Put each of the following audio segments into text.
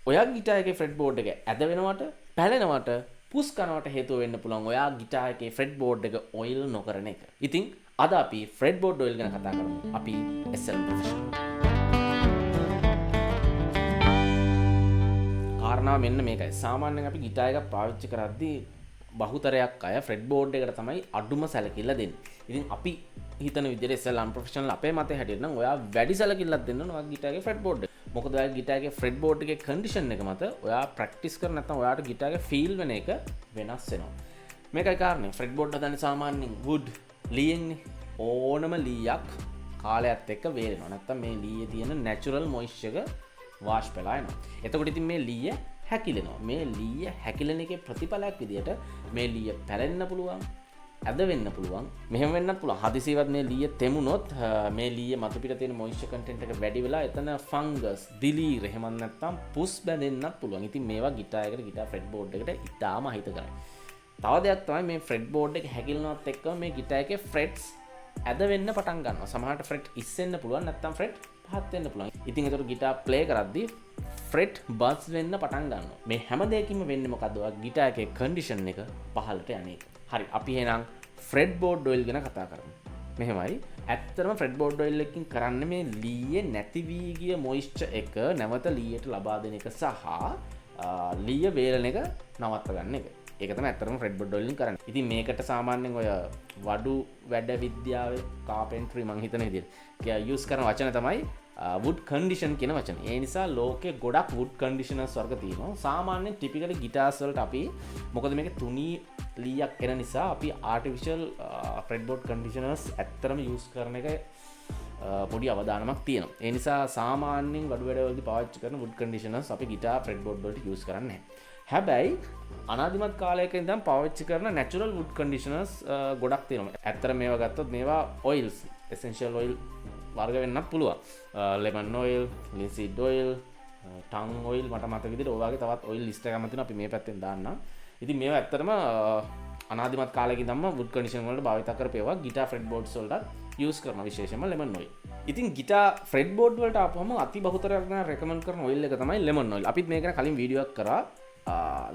ඔයා ගිටාර් එකේ ෆ්‍රෙට්බෝඩ් එක ඇද වෙනවට, පැලෙනවට, පුස් කරනවට හේතුව වෙන්න පුළුවන් ඔයා ගිටාර් එකේ ෆ්‍රෙට්බෝඩ් එක ඔයිල් නොකරන එක. ඉතින් අද අපි ෆ්‍රෙට්බෝඩ් ඔයිල් ගැන කතා කරමු. අපි SL ප්‍රොෆෙෂනල්. කාරණාව මෙන්න මේකයි. සාමාන්‍යයෙන් අපි ගිටාර් එකක් පාවිච්චි කරද්දී බහුතරයක් අය ෆ්‍රෙට්බෝඩ් එකට තමයි අඩුම සැලකිල්ල දෙන්නේ. ඉතින් අපි හිතන විදිහට SL Unprofessional අපේ මතේ හැටියට නම් ඔයා වැඩි සැලකිල්ලක් දෙන්න ඕන ඔයාගේ ගිටාර් එකේ ෆ්‍රෙට්බෝඩ් එක. මොකද ඔයාගේ ගිටාර් එකේ ෆ්‍රෙට්බෝඩ් එකේ කන්ඩිෂන් එක මත ඔයා ප්‍රැක්ටිස් කර නැත්නම් ඔයාට ගිටාර් එකේ ෆීල් වෙන එක වෙනස් වෙනවා. මේකයි කාරණේ. ෆ්‍රෙට්බෝඩ් හදන්නේ සාමාන්‍යයෙන් wood ලීයෙන්නේ. ඕනම ලීයක් කාලයත් එක්ක වේලෙනවා. නැත්නම් මේ ලීයේ තියෙන natural moisture එක වාෂ් වෙලා එනවා. එතකොට ඉතින් මේ ලීය හැකිලෙනවා. මේ ලීය හැකිලෙන එකේ ප්‍රතිඵලයක් විදියට මේ ලීය පැලෙන්න පුළුවන්, ඇද වෙන්න පුළුවන්, මෙහෙම වෙන්නත් පුළුවන්. හදිසියවත් මේ ලීය තෙමුනොත් මේ ලීය මත පිට තියෙන මොයිස්චර් කන්ටෙන්ට් එක වැඩි වෙලා එතන ෆංගස්, දිලීර එහෙම නැත්නම් පුස් බැඳෙන්නත් පුළුවන්. ඉතින් මේවා ගිටාර් එකට, ගිටාර් ෆ්‍රෙට්බෝඩ් එකට ඉතාම අහිතකරයි. තව දෙයක් තමයි මේ ෆ්‍රෙට්බෝඩ් එක හැකිලනවත් එක්කම මේ ගිටාර් එකේ ෆ්‍රෙට්ස් ඇද වෙන්න පටන් ගන්නවා. සමහරට ෆ්‍රෙට් ඉස්සෙන්න පුළුවන්, නැත්නම් ෆ්‍රෙට් පහත් වෙන්න පුළුවන්. ඉතින් ඒතර ගිටාර් ප්ලේ කරද්දී ෆ්‍රෙට් බස් වෙන්න පටන් ගන්නවා. මේ හැම දෙයකින්ම වෙන්නේ මොකද්ද? ගිටාර් එකේ කන්ඩිෂන් එක පහළට යන එක. හරි, අපි එහෙනම් ෆ්‍රෙට්බෝඩ් ඔයිල් ගැන කතා කරමු. මෙහෙමයි. ඇත්තටම ෆ්‍රෙට්බෝඩ් ඔයිල් එකකින් කරන්නේ මේ ලීයේ නැති වී ගිය මොයිස්චර් එක නැවත ලීයට ලබා දෙන එක සහ ලීය වේලන එක නවත්ත ගන්න එක. ඒක තමයි ඇත්තටම ෆ්‍රෙට්බෝඩ් ඔයිල් එකෙන් කරන්නේ. ඉතින් මේකට සාමාන්‍යයෙන් ඔය වඩු වැඩ විද්‍යාවේ කාපෙන්ට්‍රි මං හිතන විදිහට යූස් කරන වචන තමයි wood condition කියන වචන. ඒ නිසා ලෝකේ ගොඩක් wood conditioners වර්ග තියෙනවා. සාමාන්‍යයෙන් ටිපිකලි ගිටාර්ස් වලට අපි මොකද මේකේ තුනී ලීයක් එන නිසා අපි artificial fretboard conditioners ඇත්තටම යූස් කරන එක පොඩි අවදානමක් තියෙනවා. ඒ නිසා සාමාන්‍යයෙන් වඩු වැඩ වලදී පාවිච්චි කරන wood conditioners අපි ගිටාර් fretboard වලට යූස් කරන්නේ නැහැ. හැබැයි අනාදිමත් කාලයක ඉඳන් පාවිච්චි කරන natural wood conditioners ගොඩක් තියෙනවා. ඇත්තට මේවා ගත්තොත් මේවා oils, essential oil වර්ග වෙන්නත් පුළුවන්. lemon oil, linseed oil, tongue oil මට මතක විදිහට ඔය වගේ තවත් oil list එකක් තියෙනවා. අපි මේ පැත්තෙන් දාන්නම්. ඉතින් මේවා ඇත්තටම අනාදිමත් කාලයක ඉඳන්ම wood conditioner වලට භාවිත කරපේවා ගිටාර් fretboards වලට යූස් කරන විශේෂයෙන්ම lemon oil. ඉතින් ගිටාර් fretboard වලට ආපුවම අති බහුතරයක් ගන්න රෙකමන්ඩ් කරන oil එක තමයි lemon oil. අපිත් මේක කලින් වීඩියෝ එකක් කරා.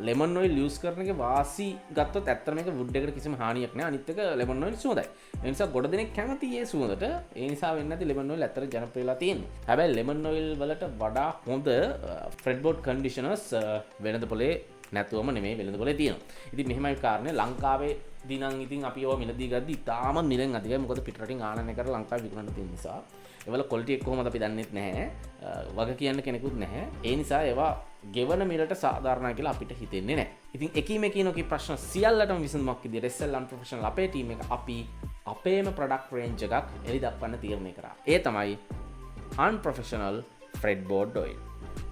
lemon oil යූස් කරන එක වාසි ගත්තොත් ඇත්තට මේක wood එකට කිසිම හානියක් නෑ. අනිත් එක lemon oil සුවඳයි. ඒ නිසා ගොඩ දෙනෙක් කැමති ඒ සුවඳට. ඒ නිසා වෙන්නේ නැති lemon oil ඇත්තට ජනප්‍රිය වෙලා තියෙන්නේ. හැබැයි lemon oil වලට වඩා හොඳ fretboard conditioners වෙනද පොලේ නැතුවම නෙමෙයි වෙළඳ පොලේ තියෙනවා. ඉතින් මෙහෙමයි කාරණේ. ලංකාවේ දිනන් ඉතින් අපි ඒවා මිලදී ගද්දි ඉතාම මිලෙන් අධිකයි. මොකද පිටරටින් ආනයනය කරලා ලංකාවේ විකුණන්න තියෙන නිසා. ඒවල ක්වොලිටි එක කොහොමද අපි දන්නෙත් නැහැ. වග කියන්න කෙනෙකුත් නැහැ. ඒ නිසා ඒවා ගෙවන මිලට සාධාරණයි කියලා අපිට හිතෙන්නේ නැහැ. ඉතින් එකී මේකී නොකී ප්‍රශ්න සියල්ලටම විසඳුමක් විදියට SL Unprofessional අපේ ටීම් එක අපි අපේම ප්‍රොඩක්ට් රේන්ජ් එකක් එලි දක්වන්න තීරණය කරා. ඒ තමයි Unprofessional Fretboard oil.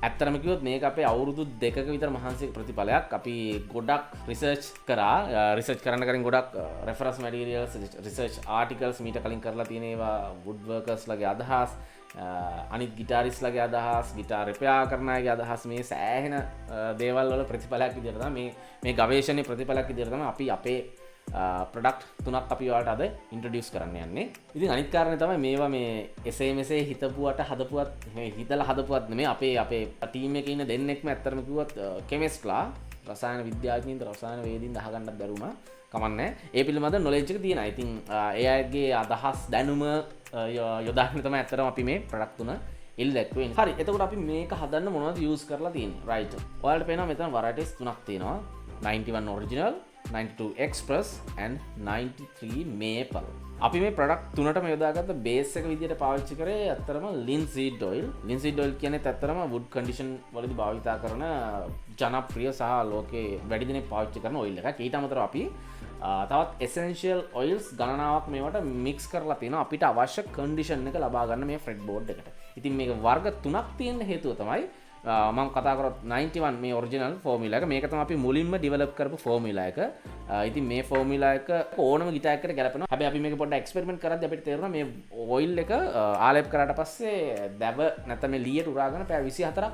ඇත්තටම කිව්වොත් මේක අපේ අවුරුදු 2ක විතර මහන්සි ප්‍රතිඵලයක්. අපි ගොඩක් රිසර්ච් කරා. රිසර්ච් කරන්න කලින් ගොඩක් රෙෆරන්ස් මැටීරියල්ස්, රිසර්ච් ආටිකල්ස් මීට කලින් කරලා තියෙන ඒවා wood workers ලගේ අදහස්, අනිත් ගිටාරිස්ට් ලගේ අදහස්, ගිටාර් රිපෙයාර් කරන අයගේ අදහස්, මේ සෑහෙන දේවල් වල ප්‍රතිඵලයක් විදිහට තමයි මේ ගවේෂණයේ ප්‍රතිඵලයක් විදිහට තමයි අපි අපේ ප්‍රොඩක්ට් තුනක් අපි ඔයාලට අද ඉන්ට්‍රොඩියුස් කරන්න යන්නේ. ඉතින් අනිත් කාරණේ තමයි මේවා මේ එසේ මෙසේ හිතපුවට හදපුවත් මේ හිතලා හදපුවත් නෙමෙයි. අපේ ටීම් එකේ ඉන්න දෙන්නෙක්ම ඇත්තටම කිව්වොත් කෙමිස්ට්ලා, රසායන විද්‍යාඥයින්ද, රසායන වේදීන්ද අහගන්නත් බැරුම කමන්නේ. ඒ පිළිබඳ නොලෙජ් එක තියෙනවා. ඉතින් ඒ අයගේ අදහස් දැනුම යොදාගෙන තමයි ඇත්තටම අපි මේ ප්‍රොඩක්ට් තුන ඉල්ලෙක්වේ. හරි, එතකොට අපි මේක හදන්න මොනවද යූස් කරලා තියෙන්නේ? රයිට්. ඔයාලට පේනවා මෙතන varieties තුනක් තියෙනවා. 91 original, 92 express and 93 maple. අපි මේ ප්‍රොඩක්ට් තුනටම යොදාගත්ත බේස් එක විදිහට පාවිච්චි කරේ ඇත්තටම linseed oil. linseed oil කියන්නේ ඇත්තටම wood condition වලදී භාවිත කරන ජනප්‍රිය සහ ලෝකේ වැඩි දෙනෙක් පාවිච්චි කරන oil එකක්. ඊට අමතරව අපි තවත් essential oils ගණනාවක් මේවට mix කරලා තියෙනවා අපිට අවශ්‍ය condition එක ලබා ගන්න මේ fretboard එකට. ඉතින් මේක වර්ග තුනක් තියෙන හේතුව තමයි මම කතා කරොත් 91 මේ ඔරිජිනල් ෆෝමියුලා එක. මේක තමයි අපි මුලින්ම ඩෙවලොප් කරපු ෆෝමියුලා එක. ඉතින් මේ ෆෝමියුලා එක ඕනම ගිටාර් එකකට ගැලපෙනවා. හැබැයි අපි මේක පොඩ්ඩක් එක්ස්පෙරිමන්ට් කරද්දී අපිට තේරුණා මේ ඔයිල් එක ආලේප කරාට පස්සේ දැව නැත්නම් මේ ලීයට උරාගෙන පැය 24ක්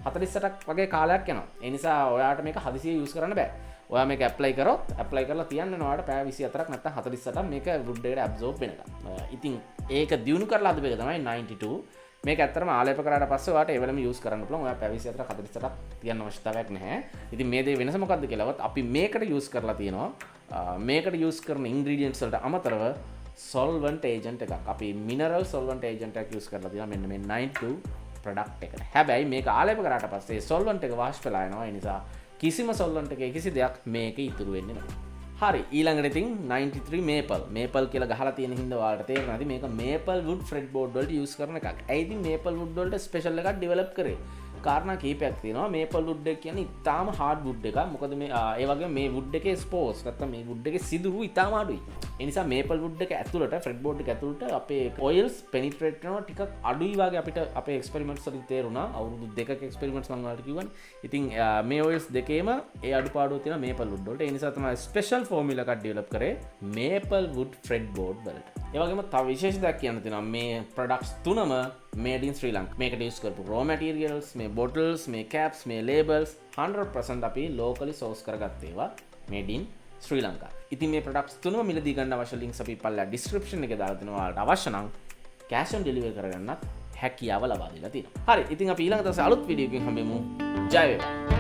48ක් වගේ කාලයක් යනවා. ඒ නිසා ඔයාට මේක හදිසියෙ යූස් කරන්න බෑ. ඔයා මේක ඇප්ලයි කරලා තියන්න ඔයාට පැය 24ක් නැත්නම් 48ක් මේක wood එකට ඇබ්සෝබ් වෙනකම්. ඉතින් ඒක දියුණු කරලා හදපු එක තමයි 92 මේක ඇත්තටම ආලේප කරාට පස්සේ ඔයාලට ඒ වෙලම යූස් කරන්න පුළුවන්. ඔයා පැවිසි 4 48ක් තියන්න අවශ්‍යතාවයක් නැහැ. ඉතින් මේ දේ වෙනස මොකද්ද කියලාවත් අපි මේකට යූස් කරලා තියෙනවා. මේකට යූස් කරන ඉන්ග්‍රීඩියන්ට්ස් වලට අමතරව solvent agent එකක්. අපි mineral solvent agent එකක් යූස් කරලා තියෙනවා මෙන්න මේ 92 product එකට. හැබැයි මේක ආලේප කරාට පස්සේ solvent එක වාෂ් වෙලා යනවා. ඒ නිසා කිසිම solvent එකේ කිසි දෙයක් මේකේ ඉතුරු වෙන්නේ නැහැ. හරි ඊළඟට ඉතින් 93 මේපල් කියලා ගහලා තියෙන හින්දා ඔයාලට තේරෙනවා ඇති මේක මේපල් වුඩ් ෆ්‍රෙඩ්බෝඩ් වලට යූස් කරන එකක්. ඇයි ඉතින් මේපල් වුඩ් වලට ස්පෙෂල් එකක් ඩෙවලොප් කරේ? කාරණා කීපයක් තියෙනවා. මේපල් වුඩ් එක කියන්නේ ඉතාම හાર્ඩ් වුඩ් එකක්. මොකද මේ ඒ වගේම මේ වුඩ් එකේ ස්පෝර්ස් නැත්නම් මේ වුඩ් එකේ සිදුරු ඉතාම අඩුයි. ඒ නිසා මේපල් වුඩ් එක ඇතුළට ෆ්‍රෙඩ්බෝඩ් එක ඇතුළට අපේ ඔයිල්ස් පෙනිට්‍රේට් කරනවා ටිකක් අඩුයි වගේ අපිට අපේ එක්ස්පෙරිමන්ට්ස් වලින් තේරුණා. අවුරුදු 2ක එක්ස්පෙරිමන්ට්ස් මම ඔයාලට කිව්වනේ. ඉතින් මේ ඔයිල්ස් දෙකේම ඒ අඩුපාඩුව තියෙනවා මේපල් වුඩ් වලට. ඒ නිසා තමයි ස්පෙෂල් ෆෝමියුලා එකක් ඩෙවලොප් කරේ මේපල් වුඩ් ෆ්‍රෙඩ්බෝඩ් වලට. ඒ වගේම තව විශේෂ දෙයක් කියන්න තියෙනවා මේ ප්‍රොඩක්ට්ස් තුනම made in Sri Lanka. මේකට use කරපු raw materials, මේ bottles, මේ caps, මේ labels 100% අපි locally source කරගත්ත ඒවා made in Sri Lanka. ඉතින් මේ products තුනම මිලදී ගන්න අවශ්‍ය links අපි පල්ලා description එකේ දාලා දෙනවා. ඔයාලට අවශ්‍ය නම් cash on delivery කරගන්නත් හැකියාව ලබා දීලා තියෙනවා. හරි. ඉතින් අපි ඊළඟ දවසේ අලුත් වීඩියෝ එකකින් හම්බෙමු. ජය වේවා.